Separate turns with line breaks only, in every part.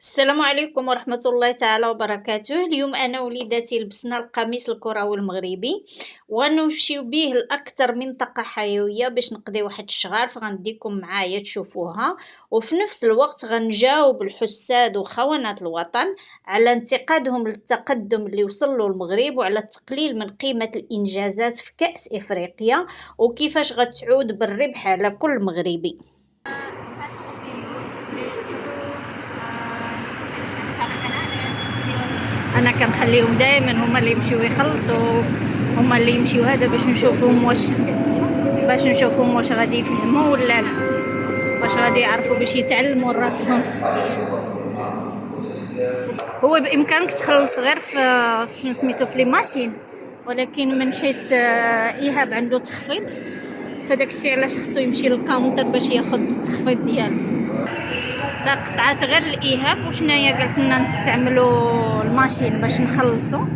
السلام عليكم ورحمة الله تعالى وبركاته. اليوم أنا وليداتي لبسنا القميص الكروي المغربي وغنمشيو بيه لأكثر منطقة حيوية باش نقضي واحد الشغال، فغنديكم معايا تشوفوها، وفي نفس الوقت غنجاوب الحساد وخونات الوطن على انتقادهم للتقدم اللي وصلوا المغرب وعلى التقليل من قيمة الإنجازات في كأس إفريقيا وكيفاش غتعود بالربح على كل مغربي. انا كنخليهم دائما هما اللي يمشيو يخلصوا، هما اللي يمشيو هذا باش نشوفهم واش غادي يفهموا ولا لا، واش غادي يعرفوا باش يتعلموا راسهم. هو بامكانك تخلص غير في شنو سميتو في لي ماشين، ولكن من حيث ايهاب عنده تخفيض، فداك الشيء علاش خصو يمشي للكاونتر باش ياخذ التخفيض ديالو. قطعات غير الايهاب وحنايا قالت لنا نستعملوا الماشين باش نخلصوا،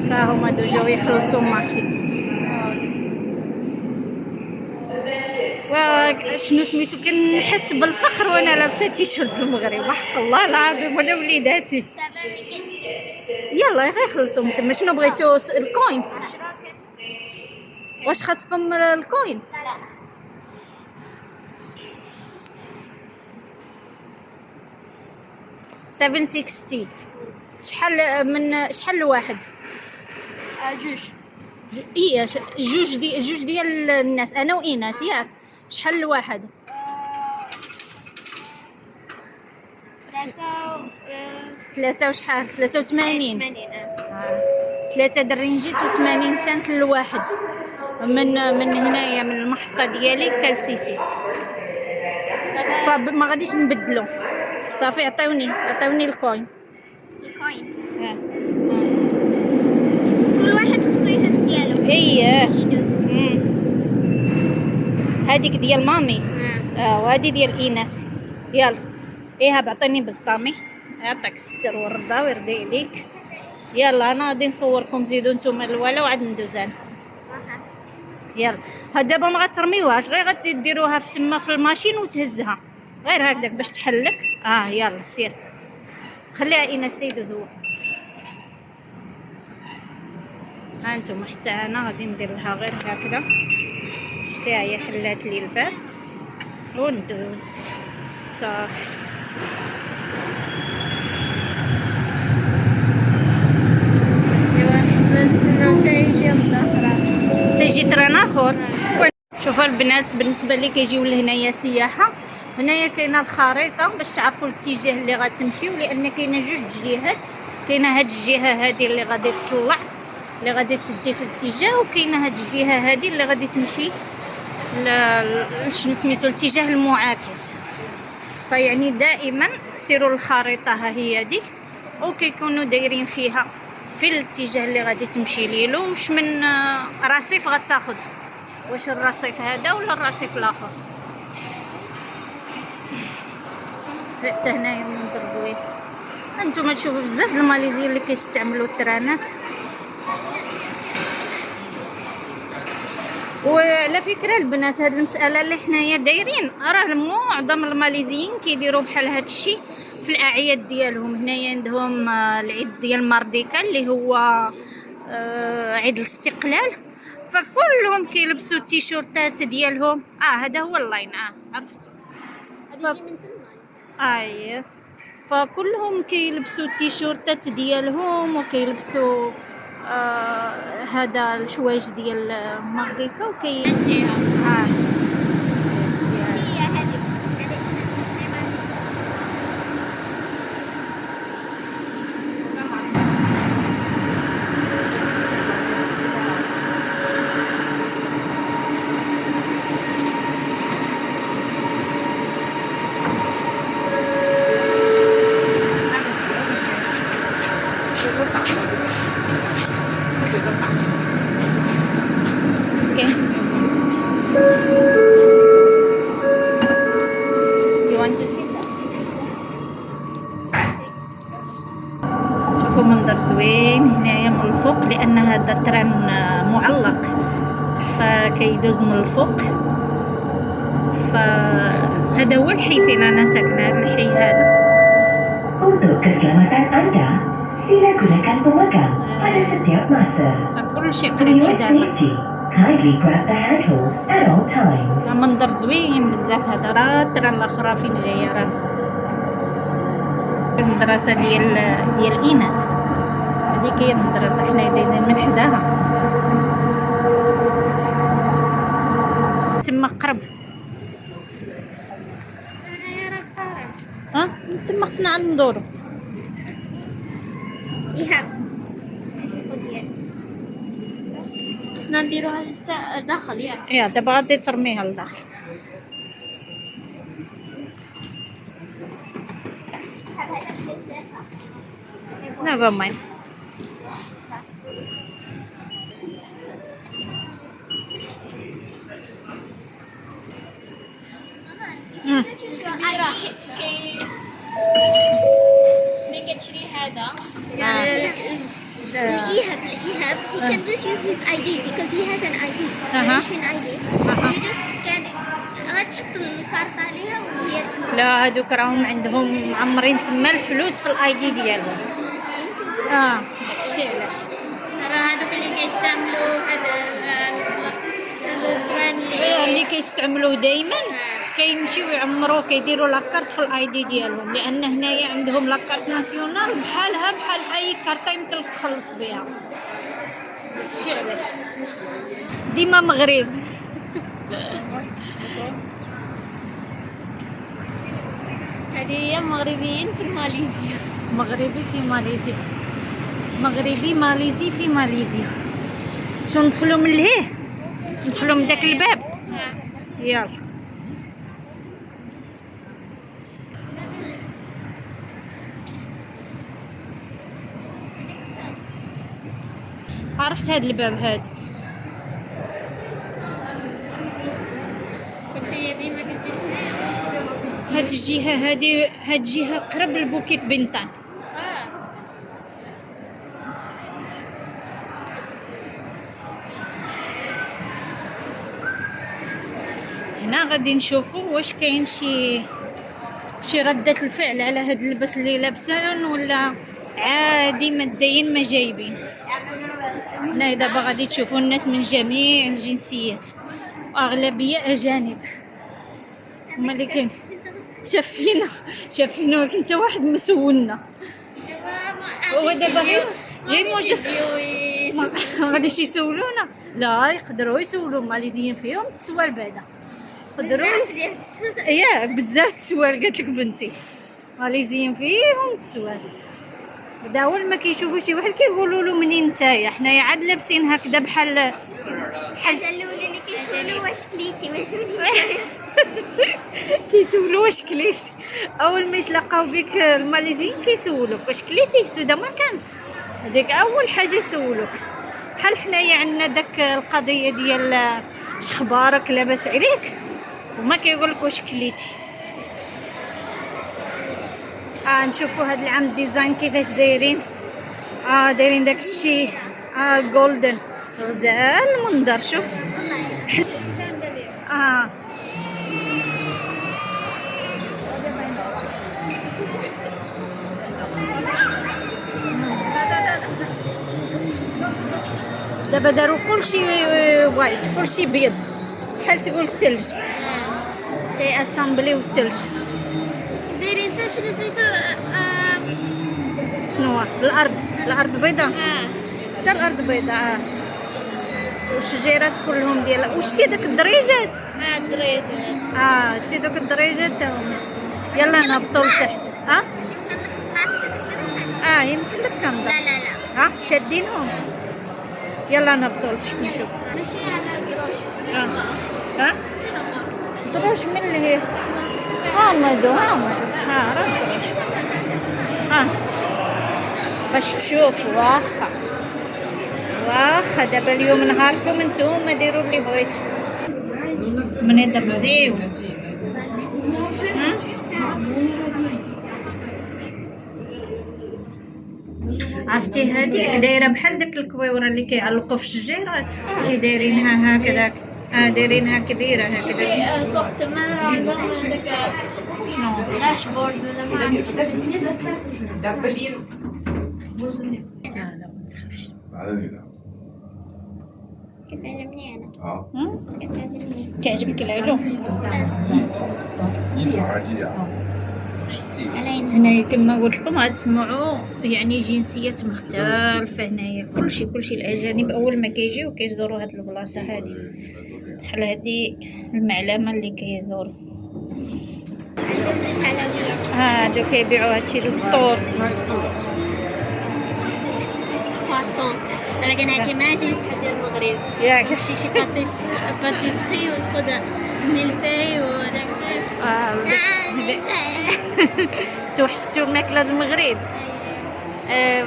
فهما جاو يخلصوا الماشين. وشنو سميتو كنحس بالفخر وانا لابسه تيشيرت المغرب، حق الله العظيم، وانا وليداتي. يلا غير خلصوا من تما. شنو بغيتو؟ الكوين؟ واش خاصكم الكوين؟ 760. شحال الواحد؟
جوج.
ايه جوج ديال الناس، انا وايناس ياك. شحال الواحد؟ 3 وشحال؟ 83. 3 درينجيت و80 سنت للواحد. من هنايا من المحطه ديالي كالسيسي، فما غاديش نبدلو. صافي عطيوني الكوين.
كل واحد خصو يهز ديالو.
اييه هذيك ديال مامي وهذه ديال ايناس. يلا ايهاب عطيني بسطامي، يعطيك الستر والرضا ويرضي عليك. يلا انا غادي نصوركم، زيدوا نتوما الولا وعاد ندوز انا. يلا ها دابا ما غترميوهاش، غير غادي ديروها في تما في الماشين وتهزها غير هكذاك باش تحلك. يلا سير خليها ايناس سيدو زو. ها انتم حتى انا غادي ندير لها غير هكذا، شتيها هي حلات لي الباب وندوز صافي. تيجي تران اخر. شوفوا البنات، بالنسبه لي كيجيو لهنايا سياحه، هنايا كاينه الخريطه باش تعرفوا الاتجاه اللي غتمشيو، لان كاينه جوج جهات. كاينه هاد الجهه هذه اللي غادي تطلع، اللي غادي تدي في الاتجاه، وكاينه هاد الجهه هذه اللي غادي تمشي شنو سميتو الاتجاه المعاكس. فيعني دائما سيروا الخريطه، ها هي دي، وكيكونوا دايرين فيها في الاتجاه اللي غادي تمشي ليلو واش من رصيف غتاخد، واش الرصيف هذا ولا الرصيف الاخر. حتى هنايا منظر زوين. انتم تشوفوا بزاف الماليزيين اللي كيستعملوا الترانات. وعلى فكره البنات، هاد المساله اللي حنايا دايرين، راه معظم الماليزيين كيديروا بحال هاد الشيء في الاعياد ديالهم. هنايا عندهم العيد ديال مارديكا اللي هو عيد الاستقلال، فكلهم كيلبسوا التيشيرتات ديالهم. هذا هو اللاين. عرفتي
هذه من تما.
فكلهم كيلبسوا التيشيرتات ديالهم وكيلبسوا هذا الحوايج ديال مارديكا شوفوا منظر زوين هنايا من الفوق، لان هذا التران معلق فكيدوز من الفوق. فهذا هو الحي فين انا ساكنه، هذا الحي هذا.
keselamatan Anda, sila gunakan pemegang pada setiap masa.
فكل شيء
For
قريب
your
حدانا.
safety, kindly grab the handles at all times.
منظر زوين بزاف هذا. راه ترى الاخرى فين جايه راه المدرسه ديال ايناس. هذيك هي المدرسه حنا دايزين من حداها تما قرب. تما خصنا عاد ندورو.
إيهاب نشوفو ديالو خصنا نديروها داخل ياك.
يا دابا غادي ترميها لداخل. نيفر مايند.
ملي كتشري هذا الإيهاب he can just use his ID because he has an ID. Malaysian ID. You just scan it. غتحط الكارت عليها وهي
لا هادوك راهم عندهم معمرين تما الفلوس في الاي دي ديالهم. داكشي علاش
راه هادوك اللي كيستعملوا هذا البراند
اللي كيستعملوه دائما كيمشيو يعمروا كيديروا لاكارت في الاي دي ديالهم، لان هنايا عندهم لاكارت ناسيونال بحالها بحال اي كارطه يمكن لك تخلص بها. داكشي علاش ديما مغرب.
هذه هي مغربيين في ماليزيا.
مغربي في ماليزيا. مغربي ماليزي في ماليزيا. شو ندخلوا من لهيه؟ ندخلوا من داك الباب. يلا عرفت هاد الباب هاد.
كنتي ديما كتجي
هاد الجهه هادي، هاد الجهه قرب لبوكيت بنطان. هنا غادي نشوفوا واش كاين شي ردة الفعل على هاد اللبس اللي لابسين ولا عادي مبدئيا ما جايبين. هنا دابا غادي تشوفوا الناس من جميع الجنسيات واغلبيه اجانب هما اللي كاين. شافينا ولكن حتى واحد ما سولنا. هو دابا غير ما غاديش يسولونا. لا يقدروا يسولوا ماليزيين فيهم السؤال بعدا يقدروا بزاف السؤال قالت لك بنتي ماليزيين فيهم السؤال. بدا اول ما كيشوفوا شي واحد كيقولوا له منين نتايا. حنايا عاد لابسين هكذا بحال
الحاجه الاولى اللي كيسولوا واش كليتي واش منين
كيسولوا واش كليتي. اول ما يتلاقاو بك الماليزيين كيسولوك واش كليتي سودا ما كان. هذيك اول حاجه يسولوك. بحال حنايا عندنا داك القضيه ديال شخبارك لاباس عليك وما كيقولك واش كليتي. نشوفوا هاد العام ديزاين كيفاش دايرين. دايرين داك الشيء جولدن غزال المنظر. شوف دابا داروا كلشي وايت كلشي بيض بحال تقول الثلج. كي اسامبليو الثلج.
دايرين حتى شنو سميتو
شنو هو الارض بيضاء. حتى الارض بيضاء. والشجيرات كلهم ديال وشتي داك الدريجات.
الدريجات
شتي دوك الدريجات تا هما. يلا نهبطوا لتحت. يمكن لك كنضر.
لا
شادينهم. يلا نهبطوا لتحت نشوف.
ماشي على قروش.
دروج من اللي هامدو راه دروج. باش تشوفوا واخا دابا اليوم نهاركم نتوما ديروا اللي بغيتو. من دابا زيو عرفتي هذيك دايره بحال داك الكويوره اللي كيعلقوا في الشجيرات شي دايرينها هكذاك. دايرينها كبيره هكذا.
الوقت ما عندهم
شنو
داشبورد ولا ما عرفتش.
لا لا ما تخافش.
كتعجبني انا. كتعجبني.
تعجبك العلوم؟ هنايا كما قلت لكم غتسمعوا يعني جنسيات مختلفه. هنايا كلشي الاجانب اول ما كيجيو كيزوروا هاد البلاصه هادي، بحال هادي المعلمه اللي كيزوروا.
عندهم الحلويات.
هادو كيبيعوا هادشي الفطور.
كواسون. انا كنعجبني ماجي ديال المغرب.
ياك
كلشي شي باتيسري وتاخد ملفاي وداك
توحشتوا الماكله المغرب؟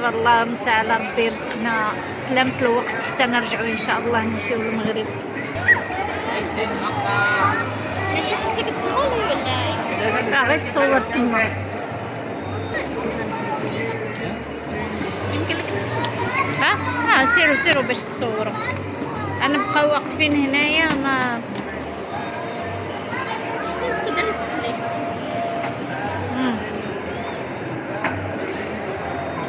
والله متعالى ربي يرزقنا سلامة الوقت حتى نرجعوا ان شاء الله نمشيو للمغرب.
شي خصك تدخلي ولا
غير تصور تما.
يمكن لك
سيروا باش تصوروا. انا بقاو واقفين هنايا ما
تقدري تدخلي.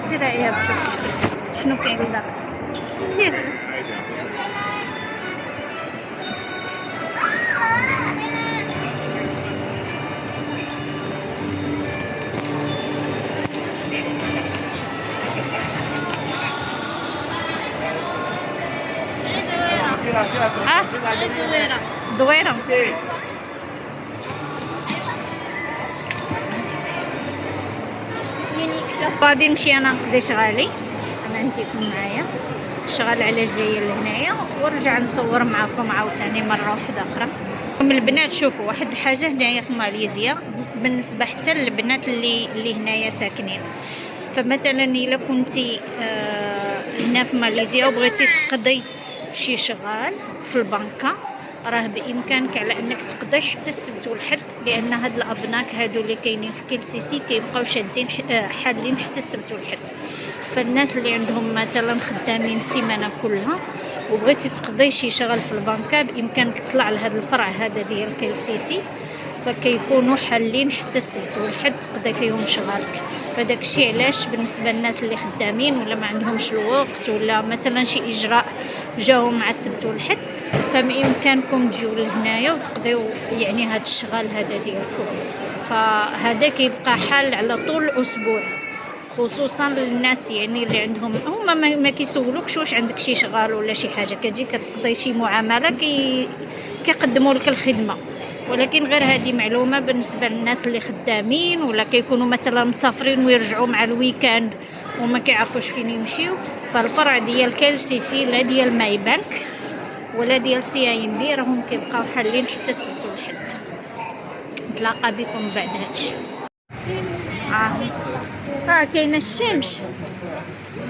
سير يا بشوف شنو كاين لداخل. سير دويرة. غادي نمشي انا نقضي شغالي. انا نديكم معايا شغال على جايه لهنايا ونرجع نصور معكم عاوتاني مره واحده اخرى. من البنات شوفوا واحد الحاجه هنايا في ماليزيا بالنسبه حتى للبنات اللي هنايا ساكنين. فمثلا الا كنتي هنا في ماليزيا وبغيتي تقضي شي شغال في البنكه راه بامكانك على انك تقضي حتى السبت والحد، لان هاد الابناك هادو اللي كاينين في كيلسيسي كيبقاو شادين حالين حتى السبت والحد. فالناس اللي عندهم مثلا خدامين السيمانه كلها وبغيتي تقضي شي شغل في البنكه بامكانك تطلع لهذا الفرع هذا ديال كيلسيسي، فكيكونوا حالين حتى السبت والحد تقضي فيهم شغالك. فداك الشيء علاش بالنسبه للناس اللي خدامين ولا ما عندهمش الوقت ولا مثلا شي اجراء جاهم مع السبت والحد، فبامكانكم تجيو لهنايا وتقضيو يعني هذا الشغل هذا ديالكم. فهذا كيبقى حال على طول الاسبوع، خصوصا للناس يعني اللي عندهم هما ما كيسولوكش واش عندك شي شغال ولا شي حاجه، كتجي كتقضي شي معامله كيقدموا لك الخدمه. ولكن غير هذه معلومه بالنسبه للناس اللي خدامين ولا كيكونوا مثلا مسافرين ويرجعوا مع الويكاند وما كيعرفوش فين يمشيو. فالفرع ديال كيلسيسي لا ديال ماي بانك ولا ديال سي اي ام بي راهم كيبقاو حالين حتى السبت والحد. نتلاقى بكم بعد هادشي. كاينه الشمس،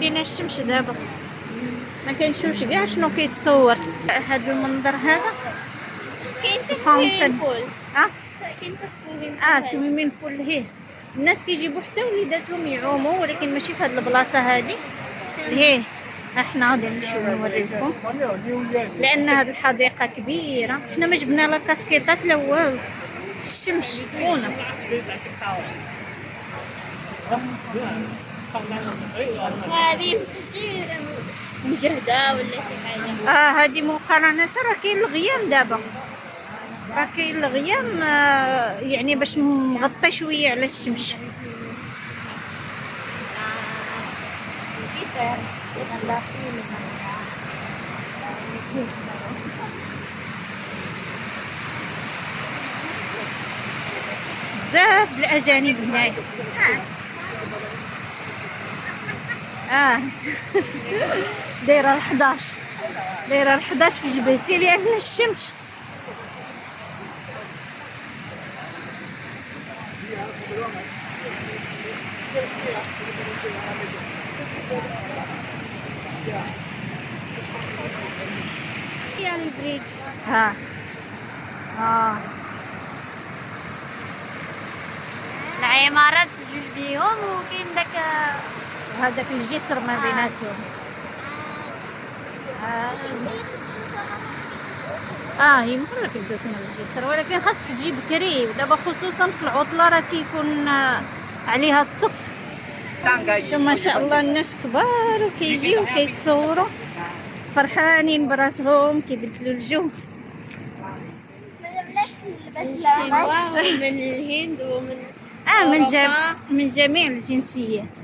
كاينه الشمس دابا ما كنشوفش كاع شنو كيتصور. هذا المنظر هذا
كاين تصوير بول. كاين تصوير
سويمين بول. هيه الناس كيجيبوا حتى وليداتهم يعوموا، ولكن ماشي في هذه البلاصه هذه. هيه احنا غادي نمشيو نوريكم لان هذه الحديقه كبيره. حنا ما جبنا لا كاسكيطات لا والو، الشمس سخونه.
هذه شي مجهده ولا شي حاجه.
هذه مقارنه راه كاين الغيام دابا، راه كاين الغيام يعني باش مغطي شويه على الشمس. بزاف الاجانب هنايا. دايره 11 في جبهتي لان الشمس.
يا البريد العمارات جوج بيهم وكاين داك
وهذاك الجسر ما بيناتهم. يمكن لك دوز من الجسر، ولكن خاصك تجي بكري، ودابا خصوصا في العطله راه كيكون عليها الصف. شوف ما شاء الله الناس كبار وكيجيو كيتصوروا فرحانين براسهم كيبدلوا الجو.
من الهند ومن
من جميع الجنسيات.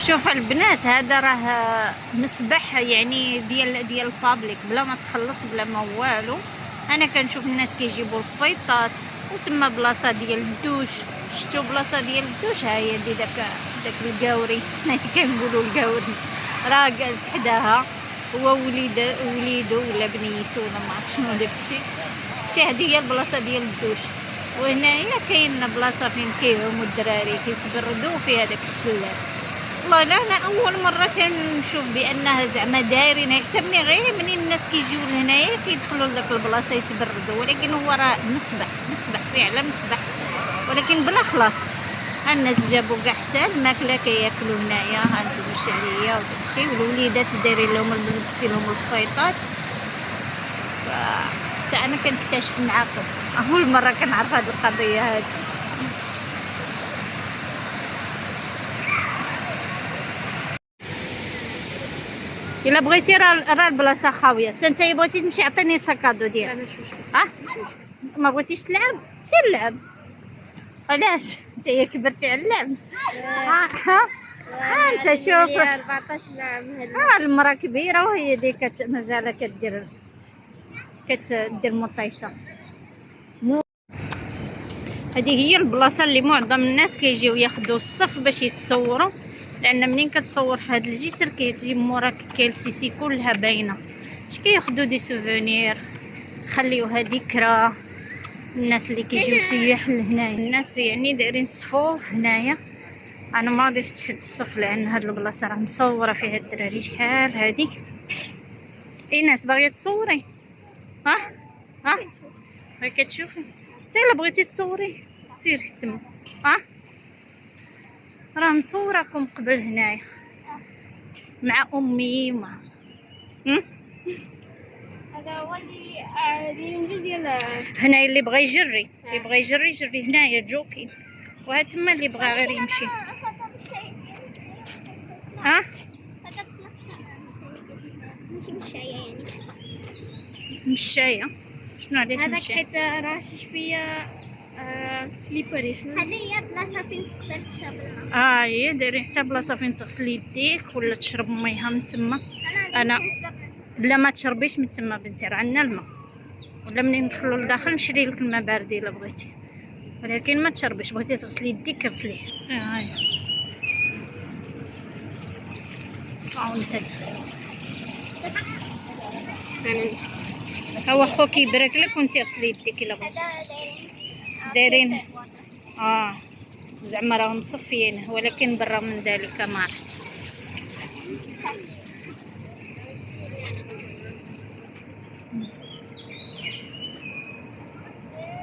شوف البنات، هذا راه مسبح يعني ديال البابليك بلا ما تخلص بلا ما والو. انا كنشوف الناس كيجيبوا الفيطات، وتما بلاصه ديال الدوش. شفتوا بلاصه ديال الدوش؟ ها هي داك القاوري حنا كنقولوا القاوري، راه جالس حداها هو وليدو ولا بنيتو ولا ما عرفت شنو داكشي. شتي هذه هي البلاصه ديال الدوش. وهنايا كاين بلاصه فين كيعوموا الدراري كيتبردوا فيها داك الشلال. والله لا انا اول مره كنشوف بانها زعما دايرين، يحسبني غير منين الناس كيجيو لهنايا كيدخلوا لذاك البلاصه يتبردوا، ولكن هو راه مسبح فعلا مسبح، ولكن بلا خلاص. الناس جابوا كاع حتى الماكله كياكلوا هنايا، ها انتم الشعريه وداكشي، والوليدات دايرين لهم ملبسين لهم الفيطات. حتى انا كنكتشف معاكم اول مره كنعرف هذه القضيه هذه. الا بغيتي راه البلاصه خاويه. حتى نتايا بغيتي تمشي عطيني الساكادو ديالك. ما بغيتيش تلعب؟ سير لعب. علاش نتايا كبرتي على اللعب؟ انت شوف
14 عام
المراه كبيره وهي ديك مازال كدير مطيشه. هذه هي البلاصه اللي معظم الناس كيجيو ياخذوا الصف باش يتصوروا، لان منين كتصور في هذا الجسر كيجي موراك كالسيسي كلها باينه. اش كياخذوا دي سوفونير، خليوها ذكرى. الناس اللي كيجيو سياح لهنايا، الناس يعني دايرين صفوف هنايا. انا ما غاديش تشد الصف لان هاد البلاصه راه مصوره فيها الدراري شحال هادي. اي ناس باغيه تصوري؟ ها كتشوفي حتى الا بغيتي تصوري سيري تما. راه مصوراكم قبل هنايا مع امي ومع
هذا هو اللي ديال
هنايا. اللي بغى يجري يجري هنايا جوكي، وها تما اللي بغى غير يمشي. مشايه شنو علاش
هذاك
مشايه؟
حيت راه شي شويه سليبري. هذه هي بلاصه فين تقدر تشرب الماء.
هي دايرين حتى بلاصه فين تغسلي يديك ولا تشرب ميها من تما. انا بلا ما تشربيش من تما بنتي، راه عندنا الماء، ولا منين ندخلوا لداخل نشري لك الماء بارد الا بغيتي، ولكن ما تشربيش. بغيتي تغسلي يديك غسليه. هاي انت هو خوك يبارك لك وانت غسلي يديك الا بغيتي. دايرين زعما راهم مصفيين، ولكن برا من ذلك ما عرفت.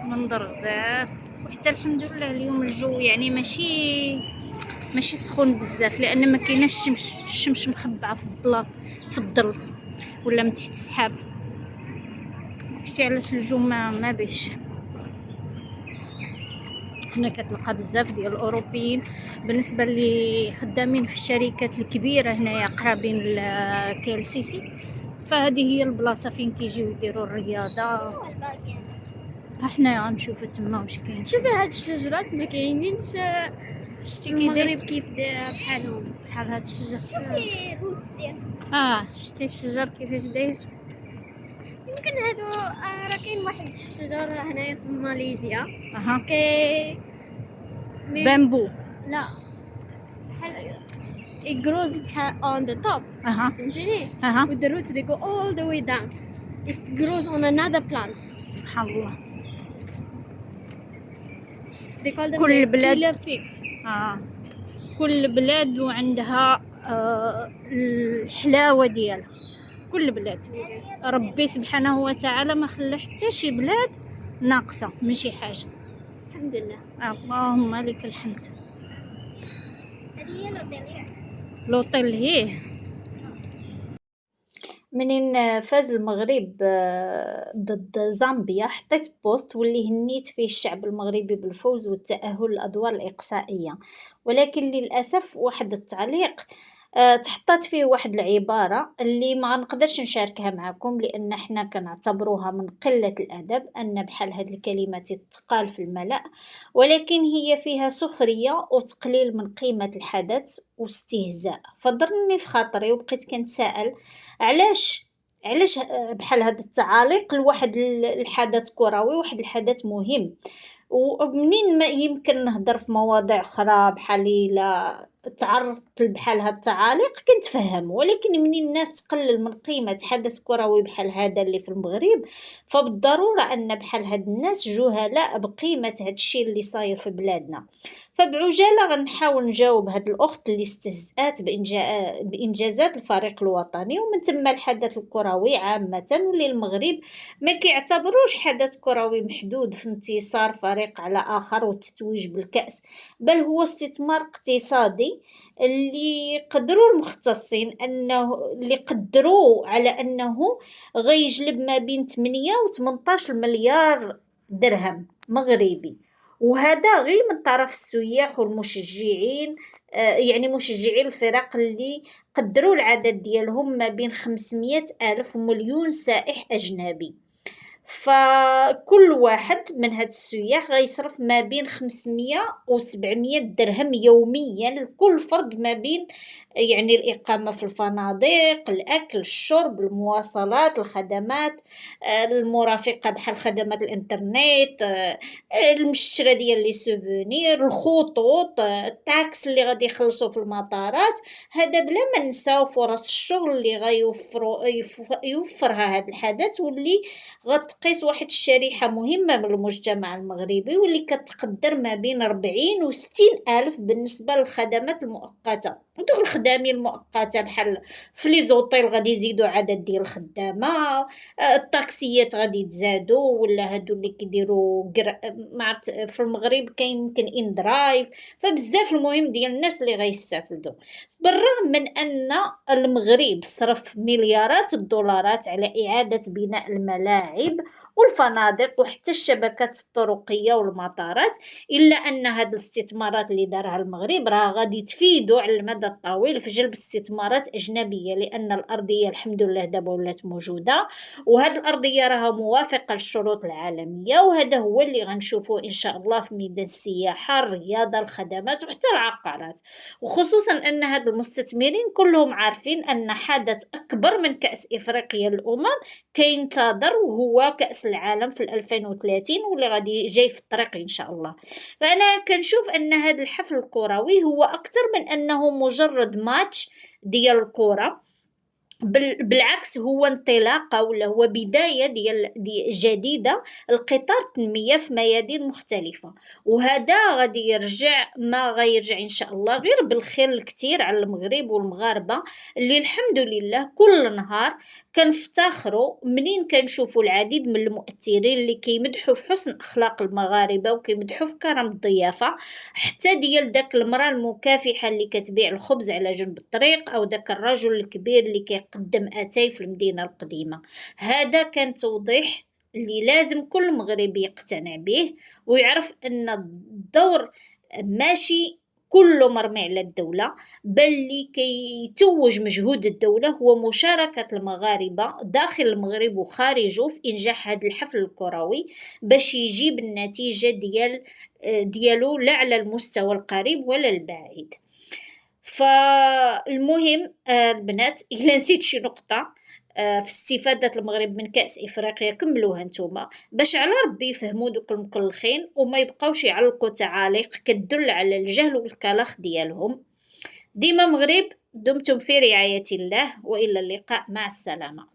منظر زاد، وحتى الحمد لله اليوم الجو يعني ماشي سخون بزاف، لان ما كايناش الشمس مخبعه في الظل ولا من تحت السحاب. داكشي علاش الجو ما بيش. هنا كتلقى بزاف ديال الاوروبيين بالنسبه اللي خدامين في الشركات الكبيره هنايا قرابين لكالسيسي، فهذه هي البلاصه فين كيجيو يديروا الرياضه. احنا غنشوفوا تما واش كاين.
شوفي هاد الشجرات ما كاينينش
شتي
المغرب كيف بحالهم
بحال هاد الشجر.
شوفي الروتس ديالهم.
شتي الشجر كيفاش داير.
يمكن هادو راه كاين واحد الشجر هنايا في ماليزيا
بامبو.
لا بحال it grows on the top. فهمتيني؟ with the roots they go all the way down. It grows on another plant.
سبحان الله.
they call them
كل
the
بلاد
killer figs.
كل بلاد وعندها الحلاوه ديالها. كل بلاد ربي سبحانه وتعالى ما خلى حتى شي بلاد ناقصه من شي حاجه.
الحمد لله.
اللهم لك الحمد.
هذه هي لوطيليا.
لوطيل هي منين فاز المغرب ضد زامبيا، حطيت بوست واللي هنيت فيه الشعب المغربي بالفوز والتأهل للأدوار الإقصائية، ولكن للأسف واحد التعليق تحطات فيه واحد العبارة اللي ما نقدرش نشاركها معكم، لأن احنا كنعتبروها من قلة الأدب أن بحال هاد الكلمات تقال في الملأ، ولكن هي فيها سخرية وتقليل من قيمة الحدث واستهزاء. فضرني في خاطري وبقيت كنتساءل علاش بحال هاد التعاليق لواحد الحدث كروي، واحد الحدث مهم. ومنين ما يمكن نهضر في مواضيع أخرى بحال إلا تعرضت لبحال هاد التعاليق كنتفهم، ولكن منين الناس تقلل من قيمة حدث كروي بحال هذا اللي في المغرب، فبالضرورة أن بحال هاد الناس جهلاء بقيمة هاد الشي اللي صاير في بلادنا. فبعجالة غنحاول نجاوب هاد الأخت اللي استهزأت بإنجازات الفريق الوطني ومن ثم الحدث الكروي عامة، واللي المغرب ما كيعتبروش حدث كروي محدود في انتصار فريق على آخر والتتويج بالكأس، بل هو استثمار اقتصادي قدروا على أنه غيجلب ما بين 8 و 18 مليار درهم مغربي، وهذا غير من طرف السياح والمشجعين. يعني مشجعي الفرق اللي قدروا العدد ديالهم ما بين 500 ألف ومليون سائح أجنبي. فكل واحد من هاد السياح غيصرف ما بين 500 و 700 درهم يوميا لكل فرد، ما بين يعني الإقامة في الفنادق، الأكل، الشرب، المواصلات، الخدمات المرافقة بحال خدمات الإنترنت، المشترى ديال لي سوفونير، الخطوط، التاكس اللي غادي يخلصوا في المطارات. هذا بلا ما نساو فرص الشغل اللي يوفرها هذا الحدث، واللي غتقيس واحد الشريحة مهمة من المجتمع المغربي، واللي كتقدر ما بين 40 و 60 ألف بالنسبة للخدمات المؤقتة. ودوك الخدامين المؤقتة بحال في لي زوطيل غادي يزيدوا عدد ديال الخدامة، الطاكسيات غادي يتزادوا، ولا هادو اللي كيديروا في المغرب كاين يمكن ان درايف. فبزاف المهم ديال الناس اللي غيستافدوا، بالرغم من أن المغرب صرف مليارات الدولارات على إعادة بناء الملاعب والفنادق وحتى الشبكات الطرقية والمطارات، إلا أن هاد الاستثمارات اللي دارها المغرب راه غادي تفيدو على المدى الطويل في جلب استثمارات أجنبية، لأن الأرضية الحمد لله دابا ولات موجودة، وهاد الأرضية راها موافقة للشروط العالمية، وهذا هو اللي غنشوفوه إن شاء الله في ميدان السياحة، الرياضة، الخدمات، وحتى العقارات. وخصوصا أن هاد المستثمرين كلهم عارفين أن حدث أكبر من كأس إفريقيا للأمم كينتظر، وهو كأس العالم في 2030 واللي غادي جاي في الطريق إن شاء الله. فأنا كنشوف أن هذا الحفل الكروي هو أكثر من أنه مجرد ماتش ديال الكرة، بالعكس هو انطلاقة ولا هو بداية ديال جديدة لقطار التنمية في ميادين مختلفة، وهذا غادي يرجع ما غيرجع إن شاء الله غير بالخير الكثير على المغرب والمغاربة، اللي الحمد لله كل نهار كنفتخروا منين كنشوفوا العديد من المؤثرين اللي كيمدحوا في حسن أخلاق المغاربة وكيمدحوا في كرم الضيافة، حتى ديال داك المرأة المكافحة اللي كتبيع الخبز على جنب الطريق، أو داك الرجل الكبير اللي كيقدم أتاي في المدينة القديمة. هذا كان توضيح اللي لازم كل مغربي يقتنع به، ويعرف أن الدور ماشي كله مرمي على الدولة، بل اللي كيتوج مجهود الدولة هو مشاركة المغاربة داخل المغرب وخارجه في إنجاح هذا الحفل الكروي، باش يجيب النتيجة ديالو لا على المستوى القريب ولا البعيد. فالمهم البنات، إلا نسيت شي نقطة في استفادة المغرب من كأس إفريقيا كملوها نتوما، باش على ربي يفهموا دوك المكلخين وما يبقاوش يعلقوا تعاليق كتدل على الجهل والكلاخ ديالهم. ديما مغرب، دمتم في رعاية الله، وإلى اللقاء، مع السلامة.